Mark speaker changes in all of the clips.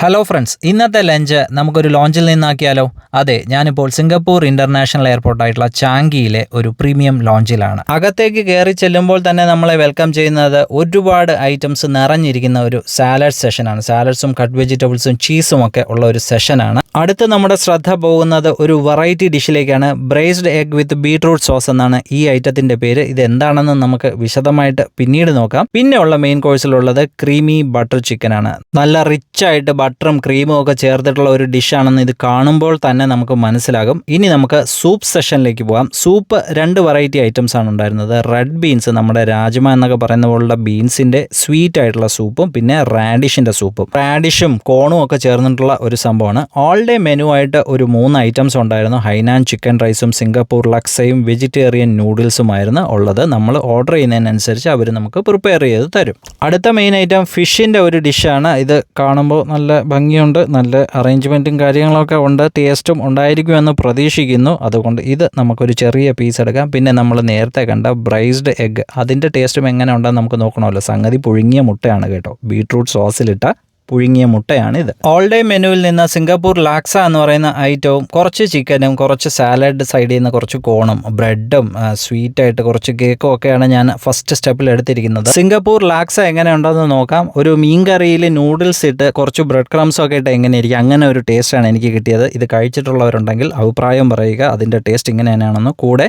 Speaker 1: Hello friends, ഇന്നത്തെ lunch നമുക്കൊരു ലോഞ്ചിൽ നിന്നാക്കിയാലോ? അതെ, ഞാനിപ്പോൾ സിംഗപ്പൂർ ഇന്റർനാഷണൽ എയർപോർട്ടായിട്ടുള്ള ചാങ്കിയിലെ ഒരു പ്രീമിയം ലോഞ്ചിലാണ്. അകത്തേക്ക് കയറി ചെല്ലുമ്പോൾ തന്നെ നമ്മളെ വെൽക്കം ചെയ്യുന്നത് ഒരുപാട് ഐറ്റംസ് നിറഞ്ഞിരിക്കുന്ന ഒരു സാലഡ് സെഷനാണ്. സാലഡ്സും കട്ട് വെജിറ്റബിൾസും ചീസും ഒക്കെ ഉള്ള ഒരു സെഷനാണ്. അടുത്ത് നമ്മുടെ ശ്രദ്ധ പോകുന്നത് ഒരു വെറൈറ്റി ഡിഷിലേക്കാണ്. ബ്രേസ്ഡ് എഗ് വിത്ത് ബീട്രൂട്ട് സോസ് എന്നാണ് ഈ ഐറ്റത്തിന്റെ പേര്. ഇത് എന്താണെന്ന് നമുക്ക് വിശദമായിട്ട് പിന്നീട് നോക്കാം. പിന്നെ ഉള്ള മെയിൻ കോഴ്സിലുള്ളത് ക്രീമി ബട്ടർ ചിക്കൻ ആണ്. നല്ല റിച്ച് ആയിട്ട് ബട്ടറും ക്രീമും ഒക്കെ ചേർത്തിട്ടുള്ള ഒരു ഡിഷാണെന്ന് ഇത് കാണുമ്പോൾ തന്നെ നമുക്ക് മനസ്സിലാകും. ഇനി നമുക്ക് സൂപ്പ് സെഷനിലേക്ക് പോകാം. സൂപ്പ് 2 വെറൈറ്റി ഐറ്റംസ് ആണ് ഉണ്ടായിരുന്നത്. റെഡ് ബീൻസ്, നമ്മുടെ രാജ്മ എന്നൊക്കെ പറയുന്ന പോലുള്ള ബീൻസിന്റെ സ്വീറ്റ് ആയിട്ടുള്ള സൂപ്പും പിന്നെ റാഡിഷിന്റെ സൂപ്പും. റാഡിഷും കോണും ഒക്കെ ചേർന്നിട്ടുള്ള ഒരു സംഭവമാണ്. ഓൾ ഡേ മെനു ആയിട്ട് ഒരു 3 ഐറ്റംസ് ഉണ്ടായിരുന്നു. ഹൈനാൻ ചിക്കൻ റൈസും സിംഗപ്പൂർ ലക്സയും വെജിറ്റേറിയൻ നൂഡിൽസുമായിരുന്നു ഉള്ളത്. നമ്മൾ ഓർഡർ ചെയ്യുന്നതിനനുസരിച്ച് അവർ നമുക്ക് പ്രിപ്പയർ ചെയ്ത് തരും. അടുത്ത മെയിൻ ഐറ്റം ഫിഷിന്റെ ഒരു ഡിഷാണ്. ഇത് കാണുമ്പോൾ നല്ല ഭംഗിയുണ്ട്, നല്ല അറേഞ്ച്മെൻറ്റും കാര്യങ്ങളൊക്കെ ഉണ്ട്, ടേസ്റ്റും ഉണ്ടായിരിക്കുമെന്ന് പ്രതീക്ഷിക്കുന്നു. അതുകൊണ്ട് ഇത് നമുക്കൊരു ചെറിയ പീസ് എടുക്കാം. പിന്നെ നമ്മൾ നേരത്തെ കണ്ട ബ്രൈസ്ഡ് എഗ്, അതിൻ്റെ ടേസ്റ്റും എങ്ങനെ ഉണ്ടെന്ന് നമുക്ക് നോക്കണമല്ലോ. സംഗതി പുഴുങ്ങിയ മുട്ടയാണ് കേട്ടോ, ബീട്രൂട്ട് സോസിലിട്ട പുഴുങ്ങിയ മുട്ടയാണ് ഇത്. ഓൾ ഡേ മെനുവിൽ നിന്ന് സിംഗപ്പൂർ ലാക്സ എന്ന് പറയുന്ന ഐറ്റവും കുറച്ച് ചിക്കനും കുറച്ച് സാലഡ് സൈഡിൽ നിന്ന് കുറച്ച് കോണും ബ്രെഡും സ്വീറ്റായിട്ട് കുറച്ച് കേക്കും ഒക്കെയാണ് ഞാൻ ഫസ്റ്റ് സ്റ്റെപ്പിൽ എടുത്തിരിക്കുന്നത്. സിംഗപ്പൂർ ലാക്സ എങ്ങനെ ഉണ്ടെന്ന് നോക്കാം. ഒരു മീൻ കറിയിൽ നൂഡിൽസ് ഇട്ട് കുറച്ച് ബ്രെഡ് ക്രംസ് ഒക്കെ ഇട്ട് എങ്ങനെയിരിക്കും, അങ്ങനെ ഒരു ടേസ്റ്റാണ് എനിക്ക് കിട്ടിയത്. ഇത് കഴിച്ചിട്ടുള്ളവരുണ്ടെങ്കിൽ അഭിപ്രായം പറയുക, അതിൻ്റെ ടേസ്റ്റ് ഇങ്ങനെ തന്നെയാണെന്ന്. കൂടെ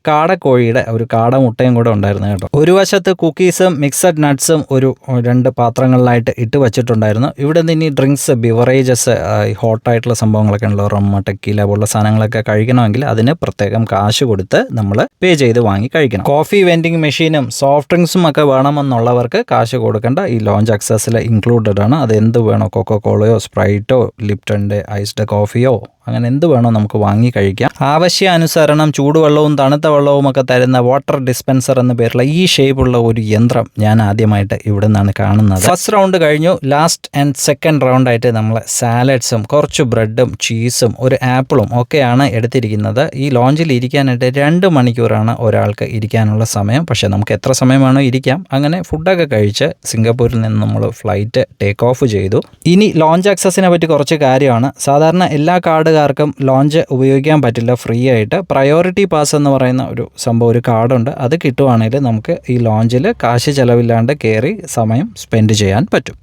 Speaker 1: കാടക്കോഴിയുടെ ഒരു കാടമുട്ടയും കൂടെ ഉണ്ടായിരുന്നു കേട്ടോ. ഒരു വശത്ത് കുക്കീസും മിക്സഡ് നട്ട്സും ഒരു 2 പാത്രങ്ങളിലായിട്ട് ഇട്ട് വെച്ചിട്ടുണ്ടായിരുന്നു. ഇവിടെ നിന്ന് ഇനി ഡ്രിങ്ക്സ്, ബിവറേജസ്, ഹോട്ടായിട്ടുള്ള സംഭവങ്ങളൊക്കെ ഉണ്ടല്ലോ, റമ്മ, ടെക്കീല പോലുള്ള സാധനങ്ങളൊക്കെ കഴിക്കണമെങ്കിൽ അതിന് പ്രത്യേകം കാശ് കൊടുത്ത് നമ്മൾ പേ ചെയ്ത് വാങ്ങി കഴിക്കണം. കോഫി വെൻഡിങ് മെഷീനും സോഫ്റ്റ് ഡ്രിങ്ക്സും ഒക്കെ വേണമെന്നുള്ളവർക്ക് കാശ് കൊടുക്കേണ്ട. ഈ ലോഞ്ച് അക്സസിൽ ഇൻക്ലൂഡഡ് ആണ്. അത് എന്ത് വേണോ, കൊക്കോകോളയോ സ്പ്രൈറ്റോ ലിപ്ടൻ്റെ ഐസ്ഡ് കോഫിയോ അങ്ങനെ എന്ത് വേണോ നമുക്ക് വാങ്ങി കഴിക്കാം. ആവശ്യാനുസരണം ചൂടുവെള്ളവും തണുത്ത വെള്ളവും ഒക്കെ തരുന്ന വാട്ടർ ഡിസ്പെൻസർ എന്ന പേരുള്ള ഈ ഷേപ്പുള്ള ഒരു യന്ത്രം ഞാൻ ആദ്യമായിട്ട് ഇവിടെ നിന്നാണ് കാണുന്നത്. ഫസ്റ്റ് റൗണ്ട് കഴിഞ്ഞു. ലാസ്റ്റ് ആൻഡ് സെക്കൻഡ് റൗണ്ട് ആയിട്ട് നമ്മൾ സാലഡ്സും കുറച്ച് ബ്രെഡും ചീസും ഒരു ആപ്പിളും ഒക്കെയാണ് എടുത്തിരിക്കുന്നത്. ഈ ലോഞ്ചിൽ ഇരിക്കാനായിട്ട് 2 മണിക്കൂറാണ് ഒരാൾക്ക് ഇരിക്കാനുള്ള സമയം. പക്ഷേ നമുക്ക് എത്ര സമയം വേണോ ഇരിക്കാം. അങ്ങനെ ഫുഡൊക്കെ കഴിച്ച് സിംഗപ്പൂരിൽ നിന്ന് നമ്മൾ ഫ്ലൈറ്റ് ടേക്ക് ഓഫ് ചെയ്തു. ഇനി ലോഞ്ച് ആക്സസിനെ പറ്റി കുറച്ച് കാര്യമാണ്. സാധാരണ എല്ലാ കാർഡുകാർക്കും ലോഞ്ച് ഉപയോഗിക്കാൻ പറ്റില്ല ഫ്രീ ആയിട്ട്. പ്രയോറിറ്റി പാസ് എന്ന് പറയുന്ന ഒരു സംഭവം, ഒരു കാർഡുണ്ട്. അത് കിട്ടുവാണെങ്കിൽ നമുക്ക് ഈ ലോഞ്ചിൽ കാശ് ചിലവില്ലാണ്ട് കയറി സമയം സ്പെൻഡ് ചെയ്യാൻ പറ്റും.